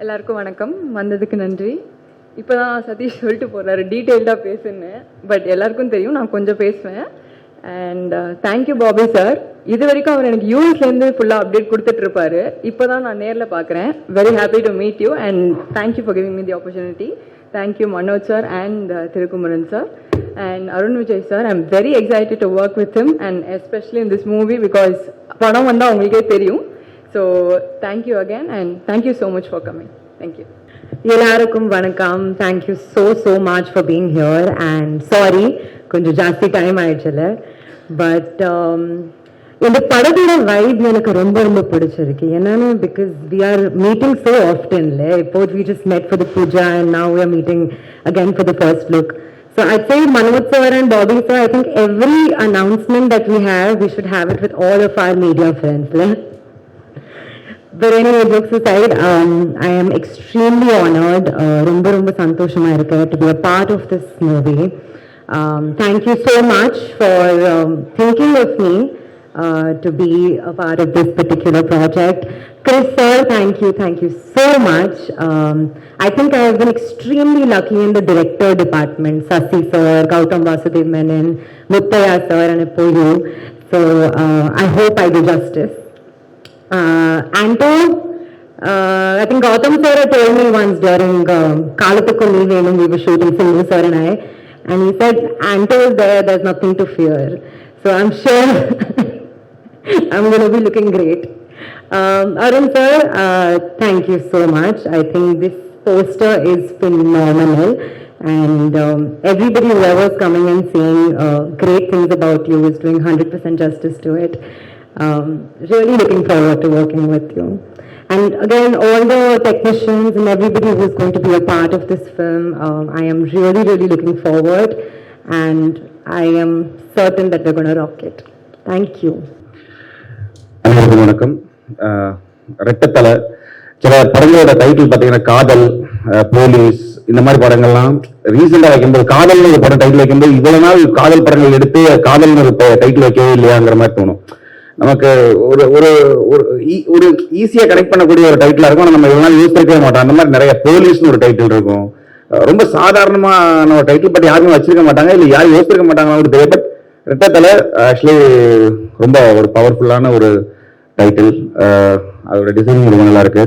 எல்லாருக்கும் வணக்கம். வந்ததுக்கு நன்றி. இப்போ தான் சதீஷ் சொல்லிட்டு போகிறாரு டீட்டெயில்டாக பேசுன்னு. பட் எல்லாருக்கும் தெரியும், நான் கொஞ்சம் பேசுவேன். And thank you Bobby sir. இது வரைக்கும் அவர் எனக்கு யூஎஸ்லேருந்து ஃபுல்லாக அப்டேட் கொடுத்துட்ருப்பாரு. இப்போ தான் நான் நேரில் பார்க்குறேன். Very happy to meet you and thank you for giving me the opportunity. Thank you Manoj sir and Thirukumaran sir and Arun Vijay sir. I'm very excited to work with him and especially in this movie because படம் வந்தா உங்களுக்கே தெரியும். So thank you again and thank you so much for coming. Thank you. எல்லாருக்கும் வணக்கம். Thank you so much for being here and sorry கொஞ்சம் ஜாஸ்தி time ஆயிடுச்சுல. But இந்த படத்தோட வைப் எனக்கு ரொம்ப பிடிச்சிருக்கு. என்னன்னு because we are meeting so often. Both we just met for the puja and now we are meeting again for the first look. So I'd say Manoj sir and Bobby sir, I think every announcement that we have, we should have it with all of our media friends. But anyway, jokes aside, I am extremely honored, romba santoshama irukku to be a part of this movie. Thank you so much for thinking of me to be a part of this particular project. Chris sir, thank you so much. I think I have been extremely lucky in the director department. Sasi sir, Gautam Vasudev Menon, Muttaya sir and you. So I hope I do justice. Anto, I think Gautam sir told me once during Kalathukku when we were shooting Sindhu sir and I, and he said, Anto is there, there's nothing to fear. So I'm sure I'm going to be looking great. Arun sir, thank you so much. I think this poster is phenomenal and everybody whoever is coming and saying great things about you is doing 100% justice to it. Really looking forward to working with you. And again, all the technicians and everybody who is going to be a part of this film, I am really looking forward and I am certain that we're going to rock it. Thank you. அனைவருக்கும் வணக்கம். ரெட்டத்தலை சில படங்களோட title பார்த்தீங்கன்னா காதல், police, இந்த மாதிரி படங்கள்லாம் ரீசெண்டாக வைக்கும்போது காதல்னு ஒரு படம் டைட்டில் வைக்கும்போது இவ்வளவு நாள் காதல் படங்கள் எடுத்து காதல்னு ஒரு டைட்டில் வைக்கவே இல்லையாங்கிற மாதிரி தோணும். நமக்கு ஒரு ஒரு ஒரு ஈஸியாக கனெக்ட் பண்ணக்கூடிய ஒரு டைட்டிலாக இருக்கும். நம்ம இவ்வளவு நாள் யோசிச்சிருக்கவே மாட்டோம். அந்த மாதிரி நிறைய போலீஸ்னு ஒரு டைட்டில் இருக்கும். ரொம்ப சாதாரணமான ஒரு டைட்டில் பட் யாருமே வச்சிருக்க மாட்டாங்க, இல்லை யாரும் யோசிச்சிருக்க மாட்டாங்க தெரியும். பட் ரெட்டத்தலை ஆக்சுவலி ரொம்ப ஒரு பவர்ஃபுல்லான ஒரு டைட்டில். அதோட டிசைனிங் ரொம்ப நல்லா இருக்கு.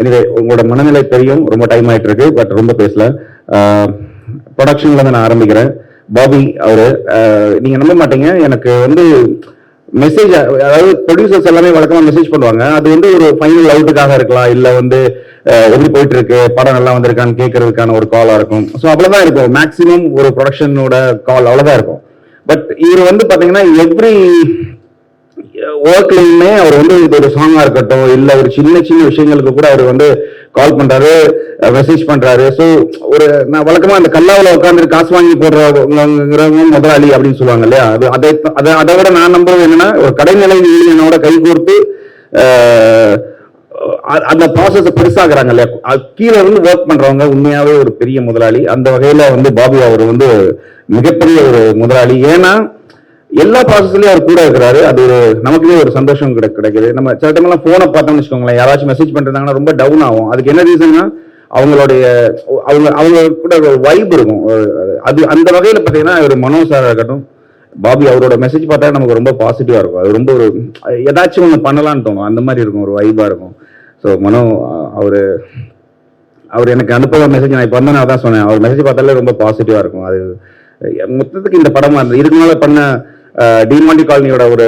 எனிவே உங்களோட மனநிலை தெரியும், ரொம்ப டைம் ஆயிட்டு இருக்கு. பட் ரொம்ப பேசல. ப்ரொடக்ஷன்ல இருந்து நான் ஆரம்பிக்கிறேன். பாபி அவரு நீங்க நம்ப மாட்டீங்க, எனக்கு மெசேஜ், அதாவது ப்ரொடியூசர்ஸ் எல்லாமே வழக்கமா மெசேஜ் பண்ணுவாங்க. அது ஒரு ஃபைனல் அவுட்டுக்காக இருக்கலாம், இல்ல எப்படி போயிட்டு இருக்கு, படம் நல்லா வந்திருக்கான்னு கேட்கறதுக்கான ஒரு காலா இருக்கும். ஸோ அவ்வளவுதான் இருக்கும். மேக்சிமம் ஒரு ப்ரொடக்ஷனோட கால் அவ்வளவுதான் இருக்கும். பட் இவர் பாத்தீங்கன்னா எவ்ரி ஒர்க்லயுமே அவர் இது ஒரு சாங்கா இருக்கட்டும், இல்ல ஒரு சின்ன விஷயங்களுக்கு கூட அவர் கால் பண்றாரு, மெசேஜ் பண்றாரு. ஸோ நான் வழக்கமா அந்த கல்லாவில் உட்காந்து காசு வாங்கி போடுறவங்க முதலாளி அப்படின்னு சொல்லுவாங்க இல்லையா, அதை விட நான் நம்புறது என்னன்னா, ஒரு கடைநிலை என்னோட கை கோர்த்து அந்த ப்ராசஸ் பெருசாகிறாங்க இல்லையா, கீழே ஒர்க் பண்றவங்க உண்மையாவே ஒரு பெரிய முதலாளி. அந்த வகையில பாபு அவர் மிகப்பெரிய ஒரு முதலாளி. ஏன்னா எல்லா ப்ராசஸ்லயும் அவர் கூட இருக்கிறாரு. அது நமக்குவே ஒரு சந்தோஷம் கிடைக்குது. நம்ம சில டைம் எல்லாம் போனை பார்த்தோம்னு வச்சுக்கோங்களேன், யாராச்சும் மெசேஜ் பண்றாங்கன்னா ரொம்ப டவுன் ஆகும். அதுக்கு என்ன ரீசன்னா அவங்களுடைய அவங்க கூட ஒரு வைப் இருக்கும். அது அந்த வகையில பாத்தீங்கன்னா ஒரு மனோஜ் சாரா இருக்கட்டும், பாபி அவரோட மெசேஜ் பார்த்தா நமக்கு ரொம்ப பாசிட்டிவா இருக்கும். அது ரொம்ப ஒரு ஏதாச்சும் ஒன்று பண்ணலான்னு தோணும், அந்த மாதிரி இருக்கும், ஒரு வைபா இருக்கும். ஸோ மனோ அவர் எனக்கு அனுப்புற மெசேஜ் நான் இப்போ நான் தான் சொன்னேன், அவர் மெசேஜ் பார்த்தாலே ரொம்ப பாசிட்டிவா இருக்கும். அது மொத்தத்துக்கு இந்த படமா இதுக்கு மேல பண்ண டிமாண்டி காலனியோட ஒரு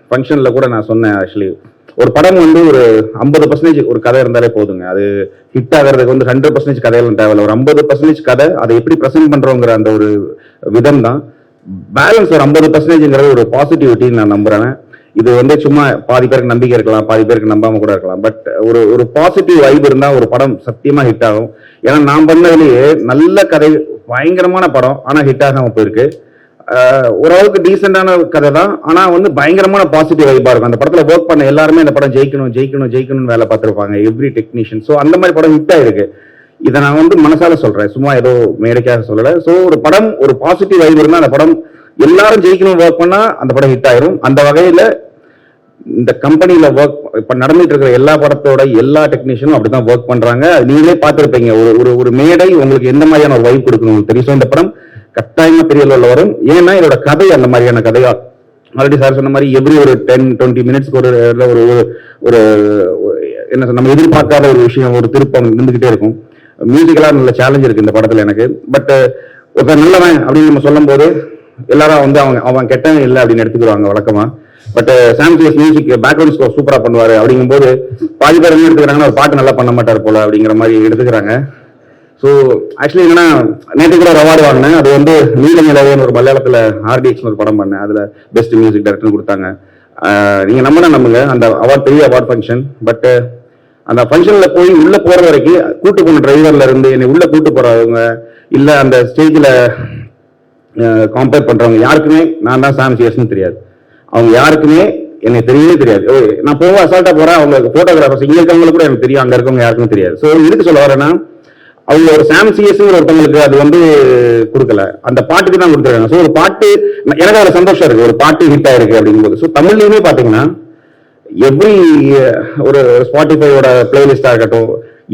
ஃபங்க்ஷன்ல கூட நான் சொன்னேன், ஆக்சுவலி ஒரு படம் ஒரு 50% ஒரு கதை இருந்தாலே போதுங்க. அது ஹிட் ஆகிறதுக்கு 100% கதையெல்லாம் தேவையில்ல. ஒரு 50% கதை, அதை எப்படி ப்ரெசென்ட் பண்றோங்கிற அந்த ஒரு விதம் தான். பேலன்ஸ் ஒரு 50%ங்கிறது ஒரு பாசிட்டிவிட்டின்னு நான் நம்புறேன். இது சும்மா பாதி பேருக்கு நம்பிக்கை இருக்கலாம், பாதி பேருக்கு நம்பாம கூட இருக்கலாம். பட் ஒரு பாசிட்டிவ் வைப் இருந்தா ஒரு படம் சத்தியமா ஹிட் ஆகும். ஏன்னா நான் பண்ணதுலயே நல்ல கதை, பயங்கரமான படம், ஆனா ஹிட் ஆகாம போயிருக்கு. ஓரளவுக்கு டீசென்டான கதை தான், ஆனா பயங்கரமான பாசிட்டிவ் வைப்பா இருக்கும். அந்த படத்துல ஒர்க் பண்ண எல்லாருமே அந்த படம் ஜெயிக்கணும் வேலை பார்த்திருப்பாங்க, எவ்ரி டெக்னீஷியன். ஸோ அந்த மாதிரி படம் ஹிட் ஆயிருக்கு. இதை நான் மனசால சொல்றேன், சும்மா ஏதோ மேடைக்காக சொல்லல. ஸோ ஒரு படம் ஒரு பாசிட்டிவ் வைப் இருந்தா அந்த படம் எல்லாரும் ஜெயிக்கணும் ஒர்க் பண்ணா அந்த படம் ஹிட் ஆயிரும். அந்த வகையில இந்த கம்பெனில ஒர்க் இப்ப நடந்துட்டு இருக்கிற எல்லா படத்தோட எல்லா டெக்னீஷியனும் அப்படிதான் ஒர்க் பண்றாங்க. நீங்களே பார்த்திருப்பீங்க, ஒரு மேடை உங்களுக்கு எந்த மாதிரியான ஒரு வைப் கொடுக்கணும் தெரியும். So, இந்த படம் கட்டாயமா பெரிய லெவலில் வரும். ஏன்னா இதோட கதை அந்த மாதிரியான கதையா. ஆல்ரெடி சார் சொன்ன மாதிரி எவ்ரி ஒரு 10-20 மினிட்ஸ்க்கு ஒரு ஒரு ஒரு என்ன சொல்ல, நம்ம எதிர்பார்க்காத ஒரு விஷயம், ஒரு திருப்பம் இருந்துகிட்டே இருக்கும். மியூசிக்கலா நல்ல சேலஞ்ச் இருக்கு இந்த படத்துல எனக்கு. பட் ஒரு நல்லவன் அப்படின்னு நம்ம சொல்லும் போது எல்லாரும் வந்து அவன் கெட்டவன் இல்லை அப்படின்னு எடுத்துக்கிறாங்க வழக்கமா. பட் சாம்சிஎஸ் மியூசிக் பேக்ரவுண்ட் ஸ்கோர் சூப்பரா பண்ணுவாரு அப்படிங்கும் போது பாதி பேர் என்ன எடுத்துக்கிறாங்கன்னா ஒரு பாட்டு நல்லா பண்ண மாட்டார் போல அப்படிங்கிற மாதிரி எடுத்துக்கிறாங்க. ஸோ ஆக்சுவலி என்னன்னா, நேற்று கூட ஒரு அவார்டு வாங்கினேன். அது வந்து நீல நிலவேன்னு ஒரு மலையாளத்துல RDX ஒரு படம் பண்ணேன். அதுல பெஸ்ட் மியூசிக் டைரக்டர் கொடுத்தாங்க. நீங்க நம்புங்க, அந்த அவார்ட் பெரிய அவார்ட் ஃபங்க்ஷன். பட் அந்த ஃபங்க்ஷன்ல போய் உள்ள போற வரைக்கும் கூட்டு போன டிரைவர்ல இருந்து என்னை உள்ள கூட்டு போறவங்க இல்ல அந்த ஸ்டேஜ்ல காம்பேர் பண்றவங்க யாருக்குமே நான் தான் சாம்சிஎஸ்ன்னு தெரியாது. அவங்க யாருக்குமே என்னை தெரியவே தெரியாது. நான் போக அசால்ட்டா போறேன். அவங்க போட்டோகிராஃபர்ஸ் இங்க இருக்கவங்களுக்கு கூட எனக்கு தெரியும், அங்க இருக்கவங்க யாருக்கும் தெரியாது. ஸோ இதுக்கு சொல்ல வரேன்னா, அவங்க ஒரு சாம்சிஎஸ் ஒருத்தவங்களுக்கு அது வந்து கொடுக்கல, அந்த பாட்டுக்கு தான் கொடுத்துருக்காங்க. ஸோ ஒரு பாட்டு எனக்கு அதுல சந்தோஷம் இருக்கு, ஒரு பாட்டு ஹிட் ஆயிருக்கு அப்படிங்கும்போது. ஸோ தமிழ்லயுமே பாத்தீங்கன்னா எவ்ரி ஒரு ஸ்பாட்டிஃபையோட பிளேலிஸ்டா இருக்கட்டும்,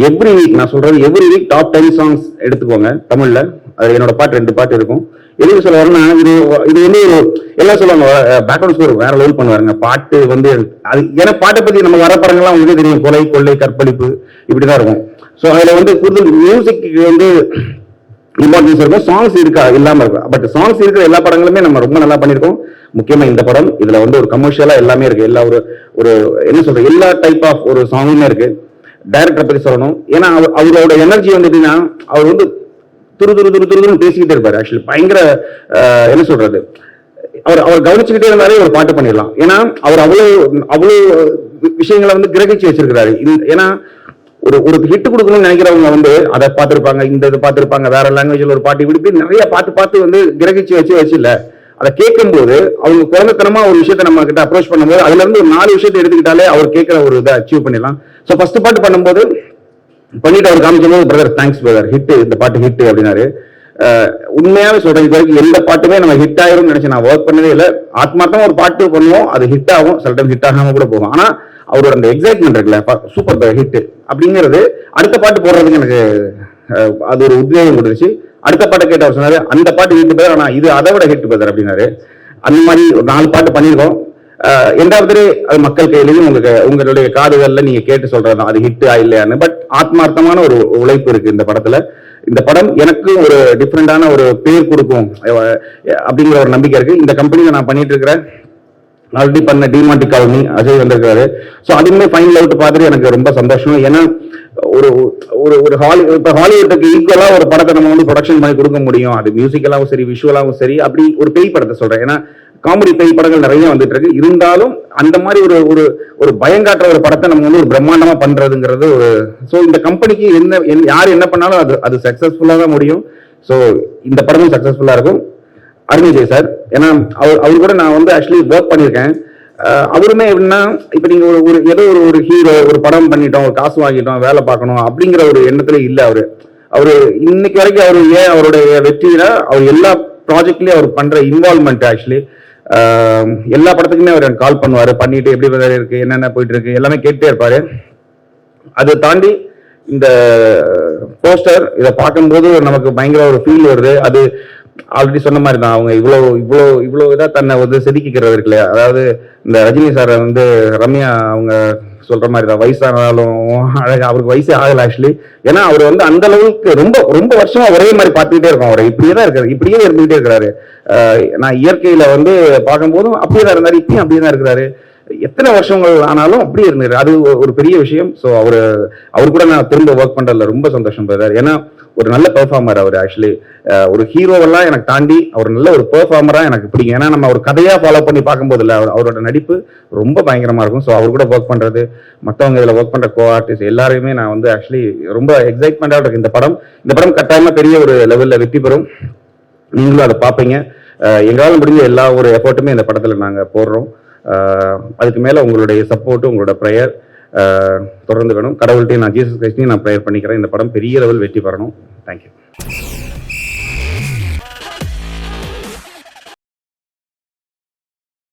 எவ்ரி வீக் நான் சொல்றது எவ்ரி வீக் டாப் 10 சாங்ஸ் எடுத்துக்கோங்க தமிழ்ல. அது என்னோட பாட்டு 2 பாட்டு இருக்கும். எதுக்கு சொல்ல வரேன்னா, இது வந்து எல்லாம் சொல்லுவாங்க பேக்ரவுண்ட் ஸ்கோர் வேற லெவல் பண்ணுவாருங்க. பாட்டு வந்து அது ஏன்னா பாட்டை பத்தி நம்ம வர படங்கள்லாம் உங்களுக்கு தெரியும், கொலை கொள்ளை கற்பழிப்பு இப்படிதான் இருக்கும். ஸோ அதுல வந்து கூடுதல் மியூசிக் வந்து இம்பார்ட்டன்ஸ் இருக்கும், சாங்ஸ் இருக்கா இல்லாம இருக்கும். பட் சாங்ஸ் இருக்கிற எல்லா படங்களுமே நம்ம ரொம்ப நல்லா பண்ணிருக்கோம். முக்கியமா இந்த படம், இதுல வந்து ஒரு கமர்ஷியலா எல்லாமே இருக்கு. எல்லா ஒரு என்ன சொல்றது, எல்லா டைப் ஆஃப் ஒரு சாங்குமே இருக்கு. டைரக்டரை பத்தி சொல்லணும். ஏன்னா அவரோட எனர்ஜி வந்து எப்படின்னா, அவர் வந்து துருதுன்னு பேசிக்கிட்டே இருப்பாரு. ஆக்சுவலி பயங்கர என்ன சொல்றது, அவர் கவனிச்சுக்கிட்டே இருந்தாலே ஒரு பாட்டு பண்ணிடலாம். ஏன்னா அவர் அவ்வளவு விஷயங்களை வந்து கிரகிச்சு வச்சிருக்கிறாரு. ஏன்னா ஒரு ஹிட் கொடுக்கணும்னு நினைக்கிறவங்க வந்து அதை பார்த்திருப்பாங்க, இந்த இது பார்த்திருப்பாங்க, வேற லாங்குவேஜ்ல ஒரு பாட்டு இப்படி நிறைய பார்த்து வந்து கிரகிச்சு வச்சு இல்ல. அதை கேட்கும் போது அவங்க குழந்தைத்தனமா ஒரு விஷயத்தை நம்ம கிட்ட அப்ரோச் பண்ணும்போது அதுல இருந்து ஒரு 4 விஷயத்தை எடுத்துக்கிட்டாலே அவர் கேட்கிற ஒரு இதை அச்சீவ் பண்ணிடலாம். ஸோ ஃபர்ஸ்ட் பாட்டு பண்ணும்போது பண்ணிட்டு அவர் காமிக்கும் போது, பிரதர் தேங்க்ஸ் பிரதர், ஹிட், இந்த பாட்டு ஹிட் அப்படின்னாரு. உண்மையாவே சொல்றேன், இது வரைக்கும் எந்த பாட்டுமே நம்ம ஹிட் ஆயிரும் நினைச்சு நான் ஒர்க் பண்ணதே இல்லை. ஆத்மார்த்தமா ஒரு பாட்டு பண்ணுவோம், அது ஹிட் ஆகும், சில டைம் ஹிட் ஆகாம கூட போகும். ஆனா அவரோட அந்த எக்ஸைட்மெண்ட் இருக்குல்ல, சூப்பர் ஹிட் அப்படிங்கிறது அடுத்த பாட்டு போடுறதுக்கு எனக்கு அது ஒரு உத்வேகம் கொடுத்துச்சு. அடுத்த பாட்டை கேட்டு அவர் சொன்னாரு, அந்த பாட்டு ஹிட் பிரதர், ஆனா இது அதை விட ஹிட் பிரதர் அப்படின்னாரு. அந்த மாதிரி ஒரு 4 பாட்டு பண்ணியிருக்கோம். எண்டாவது அது மக்கள் கையிலையும் உங்களுடைய காதுகள்ல நீங்க கேட்டு சொல்றதுதான் அது ஹிட் இல்லையான்னு. பட் ஆத்மார்த்தமான ஒரு உழைப்பு இருக்கு இந்த படத்துல. இந்த படம் எனக்கு ஒரு டிஃப்ரெண்டான ஒரு பேர் கொடுக்கும் அப்படிங்கிற ஒரு நம்பிக்கை இருக்கு. இந்த கம்பெனியில நான் பண்ணிட்டு இருக்கிறேன், ஆல்ரெடி பண்ண டிமாண்டி காலனி அஜய் வந்திருக்காரு. ஸோ அதுவுமே ஃபைனல் அவுட் பார்த்துட்டு எனக்கு ரொம்ப சந்தோஷம். ஏன்னா ஒரு ஹாலிவுட்டுக்கு ஈக்குவலா ஒரு படத்தை நம்ம வந்து ப்ரொடக்ஷன் பண்ணி கொடுக்க முடியும். அது மியூசிக்கலாவும் சரி, விஷுவலாவும் சரி. அப்படி ஒரு பேய் படத்தை சொல்றேன், ஏன்னா காமெடி பேய் படங்கள் நிறைய வந்துட்டு இருக்கு. இருந்தாலும் அந்த மாதிரி ஒரு பயங்காட்டுற ஒரு படத்தை நம்ம வந்து ஒரு பிரம்மாண்டமா பண்றதுங்கிறது ஒரு. ஸோ இந்த கம்பெனிக்கு யார் என்ன பண்ணாலும் அது சக்சஸ்ஃபுல்லா தான் முடியும். ஸோ இந்த படமும் சக்சஸ்ஃபுல்லா இருக்கும். அருண்விஜய் சார், ஏன்னா அவர் கூட நான் வந்து ஆக்சுவலி ஒர்க் பண்ணியிருக்கேன். அவருமே எப்படின்னா, இப்ப நீங்க ஏதோ ஒரு ஹீரோ ஒரு படம் பண்ணிட்டோம், ஒரு காசு வாங்கிட்டோம், வேலை பார்க்கணும் அப்படிங்கிற ஒரு எண்ணத்துல இல்ல. அவரு இன்னைக்கு வரைக்கும் அவருடைய வெற்றியில அவர் எல்லா ப்ராஜெக்ட்லயும் அவர் பண்ற இன்வால்வ்மெண்ட் ஆக்சுவலி எல்லா படத்துக்குமே அவர் எனக்கு கால் பண்ணுவாரு, பண்ணிட்டு எப்படி இருக்கு, என்னென்ன போயிட்டு இருக்கு எல்லாமே கேட்டே இருப்பாரு. அதை தாண்டி இந்த போஸ்டர் இதை பார்க்கும்போது நமக்கு பயங்கர ஒரு ஃபீல் வருது. அது ஆல்ரெடி சொன்ன மாதிரி தான், அவங்க இவ்வளோ இதா தன்னை வந்து செதுக்கிக்கிறது இருக்குல்ல. அதாவது இந்த ரஜினி சார் வந்து ரம்யா அவங்க சொல்ற மாதிரி தான், வயசானாலும் அழகா, அவருக்கு வயசே ஆகல ஆக்சுவலி. ஏன்னா அவர் வந்து அந்த அளவுக்கு ரொம்ப வருஷமா ஒரே மாதிரி பார்த்துக்கிட்டே இருக்கும். அவர் இப்படியே தான் இருக்காரு, இப்படியே இருந்துகிட்டே இருக்கிறாரு. நான் இயற்கையில வந்து பார்க்கும்போதும் அப்படியே தான் இருந்தாரு, இப்பயும் அப்படியே தான் இருக்கிறாரு. எத்தனை வருஷங்கள் ஆனாலும் அப்படியே இருந்தாரு. அது ஒரு பெரிய விஷயம். ஸோ அவர் கூட நான் திரும்ப ஒர்க் பண்றதுல ரொம்ப சந்தோஷம் பெறாரு. ஏன்னா ஒரு நல்ல பெர்ஃபார்மர் அவர் ஆக்சுவலி. ஒரு ஹீரோவெல்லாம் எனக்கு தாண்டி அவர் நல்ல ஒரு பெர்ஃபார்மரா எனக்கு பிடிக்கும். ஏன்னா நம்ம ஒரு கதையா ஃபாலோ பண்ணி பார்க்கும்போது இல்லை, அவரோட நடிப்பு ரொம்ப பயங்கரமா இருக்கும். ஸோ அவர் கூட ஒர்க் பண்றது, மற்றவங்க இதில் ஒர்க் பண்ற கோ ஆர்டிஸ்ட் எல்லாரையுமே நான் வந்து ஆக்சுவலி ரொம்ப எக்ஸைட்மெண்டா இருக்கு. இந்த படம் கட்டாயமா பெரிய ஒரு லெவல்ல வெற்றி பெறும். நீங்களும் அதை பார்ப்பீங்க. எங்களால் முடிஞ்ச எல்லா ஒரு எஃபர்ட்டுமே இந்த படத்துல நாங்க போடுறோம். அதுக்கு மேல உங்களுடைய சப்போர்ட், உங்களோட ப்ரேயர் தொடர்ந்து வேணும். கடவுள்கிட்டையும் நான் ஜீசஸ் கிறிஸ்டையும் நான் ப்ரேயர் பண்ணிக்கிறேன். இந்த படம் பெரிய லெவல் வெற்றி பெறணும். தேங்க்யூ.